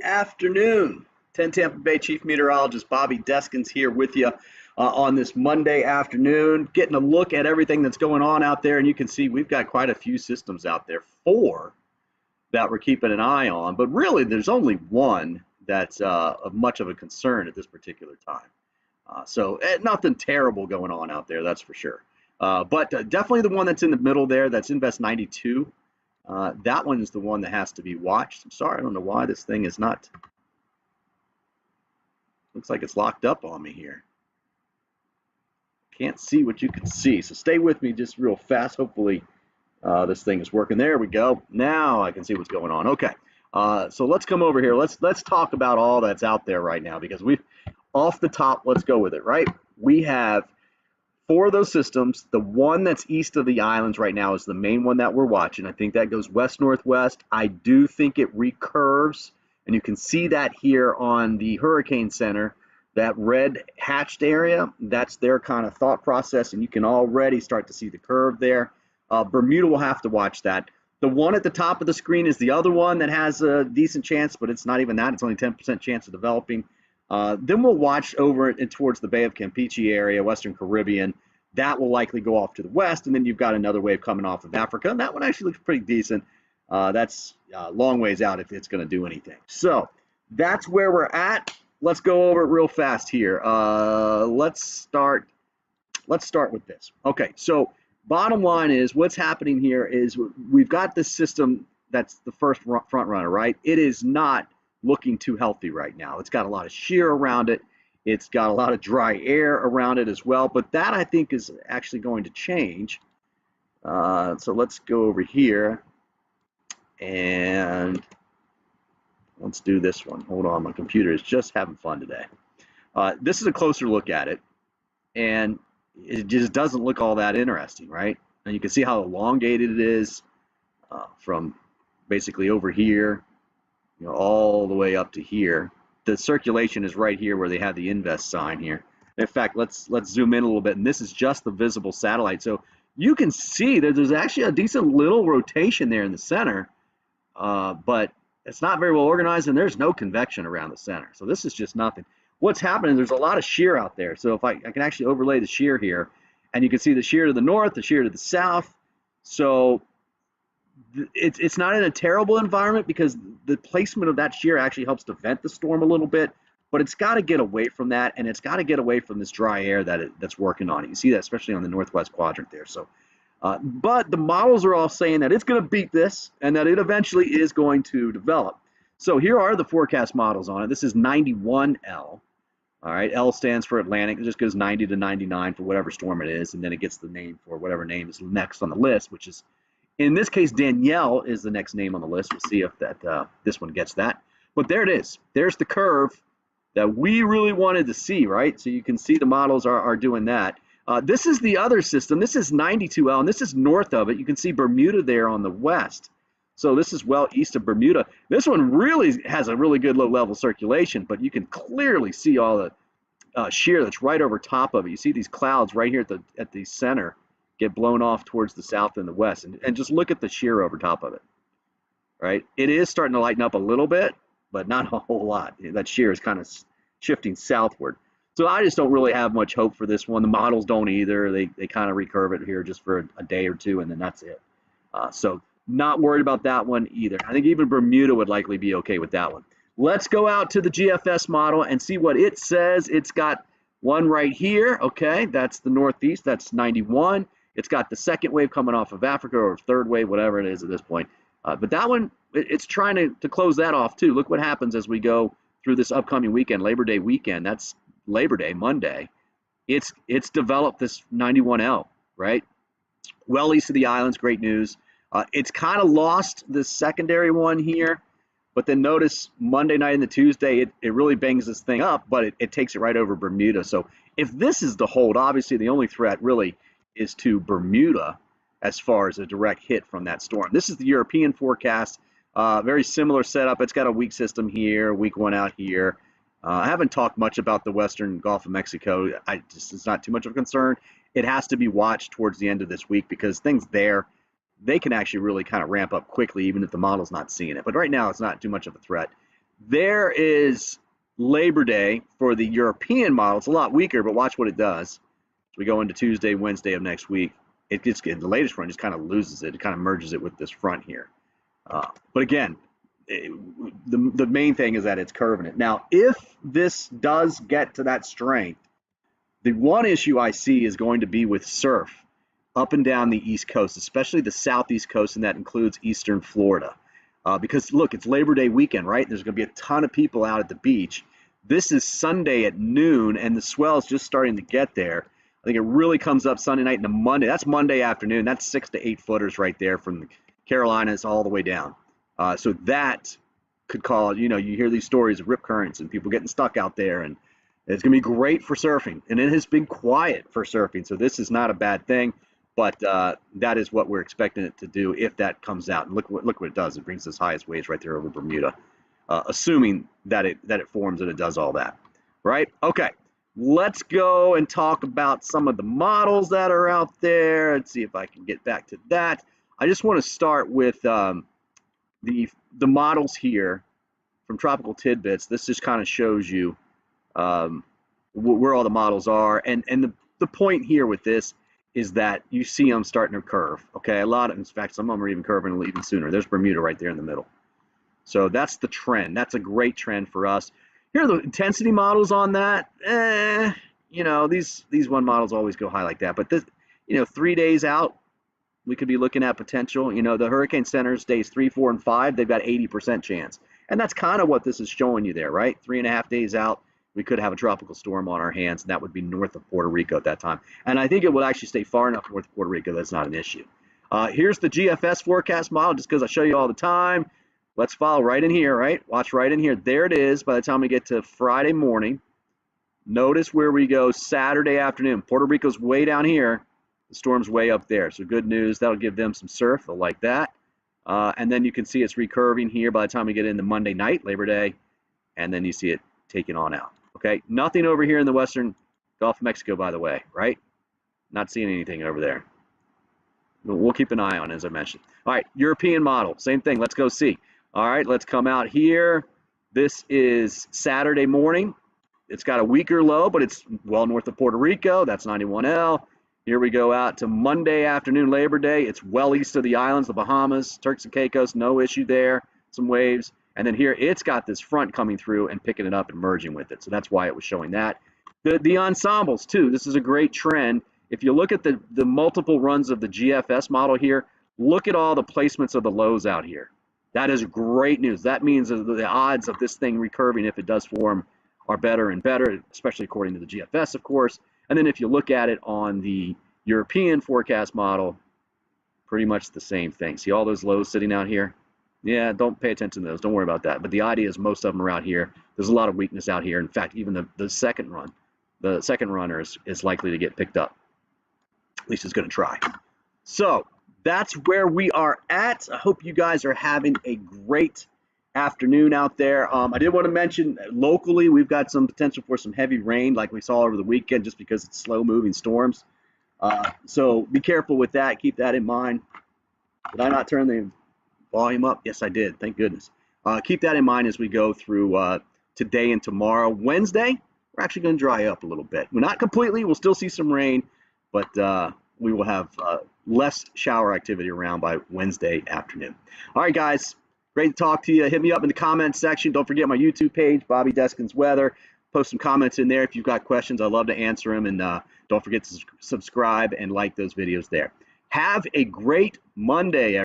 afternoon. 10 Tampa Bay Chief Meteorologist Bobby Deskins here with you on this Monday afternoon, getting a look at everything that's going on out there. And you can see we've got quite a few systems out there, 4 that we're keeping an eye on. But really, there's only one that's of much of a concern at this particular time. So nothing terrible going on out there, that's for sure. But definitely the one that's in the middle there, that's Invest 92. That one is the one that has to be watched. I'm sorry, I don't know why this thing is not. Looks like it's locked up on me here. Can't see what you can see, so stay with me just real fast. Hopefully this thing is working. There we go. Now I can see what's going on. Okay, so let's come over here. Let's talk about all that's out there right now, because we've off the top. Let's go with it. Right, we have 4 of those systems. The one that's east of the islands right now is the main one that we're watching. I think that goes west-northwest. I do think it recurves, and you can see that here on the Hurricane Center, that red hatched area. That's their kind of thought process, and you can already start to see the curve there. Bermuda will have to watch that. The one at the top of the screen is the other one that has a decent chance, but it's not even that. It's only 10% chance of developing. Then we'll watch over and towards the Bay of Campeche area, Western Caribbean. That will likely go off to the west, and then you've got another wave coming off of Africa, and that one actually looks pretty decent. That's a long ways out if it's going to do anything. So that's where we're at. Let's go over it real fast here. Let's start with this. Okay, so bottom line is what's happening here is we've got this system that's the first front runner, right? It is not looking too healthy right now. It's got a lot of shear around it. It's got a lot of dry air around it as well, but that I think is actually going to change. So let's go over here and let's do this one. Hold on, my computer is just having fun today. This is a closer look at it, and it just doesn't look all that interesting, right? And you can see how elongated it is from basically over here, you know, all the way up to here. The circulation is right here where they have the invest sign here. In fact, let's zoom in a little bit, and this is just the visible satellite. So you can see that there's actually a decent little rotation there in the center, but it's not very well organized, and there's no convection around the center. So this is just nothing. What's happening, there's a lot of shear out there. So if I can actually overlay the shear here, and you can see the shear to the north, the shear to the south. So it's not in a terrible environment because the placement of that shear actually helps to vent the storm a little bit, but it's got to get away from that, and it's got to get away from this dry air that's working on it. You see that especially on the northwest quadrant there. So, but the models are all saying that it's going to beat this and that it eventually is going to develop. So here are the forecast models on it. This is 91L. All right, L stands for Atlantic. It just goes 90 to 99 for whatever storm it is, and then it gets the name for whatever name is next on the list, which is, in this case, Danielle is the next name on the list. We'll see if that this one gets that. But there it is. There's the curve that we really wanted to see, right? So you can see the models are doing that. This is the other system. This is 92L, and this is north of it. You can see Bermuda there on the west. So this is well east of Bermuda. This one really has a really good low-level circulation, but you can clearly see all the shear that's right over top of it. You see these clouds right here at the center get blown off towards the south and the west, and just look at the shear over top of it, right? It is starting to lighten up a little bit, but not a whole lot. That shear is kind of shifting southward. So I just don't really have much hope for this one. The models don't either. They kind of recurve it here just for a day or two, and then that's it. So not worried about that one either. I think even Bermuda would likely be okay with that one. Let's go out to the GFS model and see what it says. It's got one right here. Okay, that's the northeast. That's 91. It's got the second wave coming off of Africa, or third wave, whatever it is at this point. But that one, it's trying to close that off too. Look what happens as we go through this upcoming weekend, Labor Day weekend. That's Labor Day, Monday. It's developed this 91L, right? Well east of the islands, great news. It's kind of lost the secondary one here, but then notice Monday night and the Tuesday, it really bangs this thing up, but it takes it right over Bermuda. So if this is the hold, obviously the only threat really is to Bermuda as far as a direct hit from that storm. This is the European forecast. Very similar setup. It's got a weak system here, weak one out here. I haven't talked much about the western Gulf of Mexico. It's not too much of a concern. It has to be watched towards the end of this week because things there, they can actually really kind of ramp up quickly even if the model's not seeing it. But right now it's not too much of a threat. There is Labor Day for the European model. It's a lot weaker, but watch what it does. As we go into Tuesday, Wednesday of next week, it gets good. The latest front just kind of loses it. It kind of merges it with this front here. But again, the main thing is that it's curving it. Now, if this does get to that strength, the one issue I see is going to be with surf up and down the East Coast, especially the southeast coast, and that includes eastern Florida. Because look, it's Labor Day weekend, right? There's going to be a ton of people out at the beach. This is Sunday at noon, and the swell is just starting to get there. I think it really comes up Sunday night into Monday. That's Monday afternoon. That's 6 to 8 footers right there from the Carolinas all the way down. So that could cause, you hear these stories of rip currents and people getting stuck out there, and it's going to be great for surfing. And it has been quiet for surfing, so this is not a bad thing. But that is what we're expecting it to do if that comes out. And look what it does. It brings those highest waves right there over Bermuda, assuming that it forms and it does all that, right? Okay, let's go and talk about some of the models that are out there. Let's see if I can get back to that. I just want to start with the models here from Tropical Tidbits. This just kind of shows you where all the models are, and the point here with this is that you see them starting to curve. Okay, in fact, some of them are even curving even sooner. There's Bermuda right there in the middle. So that's the trend. That's a great trend for us. Here are the intensity models on that. These one models always go high like that. But this, 3 days out, we could be looking at potential. The Hurricane Center's days 3, 4, and 5, they've got 80% chance. And that's kind of what this is showing you there, right? 3.5 days out, we could have a tropical storm on our hands, and that would be north of Puerto Rico at that time. And I think it would actually stay far enough north of Puerto Rico that's not an issue. Here's the GFS forecast model, just because I show you all the time. Let's follow right in here, right? Watch right in here. There it is by the time we get to Friday morning. Notice where we go Saturday afternoon. Puerto Rico's way down here. The storm's way up there. So good news. That'll give them some surf. They'll like that. And then you can see it's recurving here by the time we get into Monday night, Labor Day. And then you see it taking on out. Okay, nothing over here in the western Gulf of Mexico, by the way, right? Not seeing anything over there. We'll keep an eye on it, as I mentioned. All right, European model, same thing. Let's go see. All right, let's come out here. This is Saturday morning. It's got a weaker low, but it's well north of Puerto Rico. That's 91L. Here we go out to Monday afternoon, Labor Day. It's well east of the islands, the Bahamas, Turks and Caicos, no issue there. Some waves. And then here, it's got this front coming through and picking it up and merging with it. So that's why it was showing that. The ensembles, too. This is a great trend. If you look at the multiple runs of the GFS model here, look at all the placements of the lows out here. That is great news. That means the odds of this thing recurving, if it does form, are better and better, especially according to the GFS, of course. And then if you look at it on the European forecast model, pretty much the same thing. See all those lows sitting out here? Yeah, don't pay attention to those. Don't worry about that. But the idea is most of them are out here. There's a lot of weakness out here. In fact, even the second runner is likely to get picked up. At least it's going to try. So that's where we are at. I hope you guys are having a great afternoon out there. I did want to mention locally we've got some potential for some heavy rain like we saw over the weekend just because it's slow-moving storms. So be careful with that. Keep that in mind. Did I not turn the volume up? Yes, I did. Thank goodness. Keep that in mind as we go through today and tomorrow. Wednesday, we're actually going to dry up a little bit. We're not completely. We'll still see some rain, but we will have less shower activity around by Wednesday afternoon. All right, guys. Great to talk to you. Hit me up in the comments section. Don't forget my YouTube page, Bobby Deskins Weather. Post some comments in there if you've got questions. I'd love to answer them. And don't forget to subscribe and like those videos there. Have a great Monday, everyone.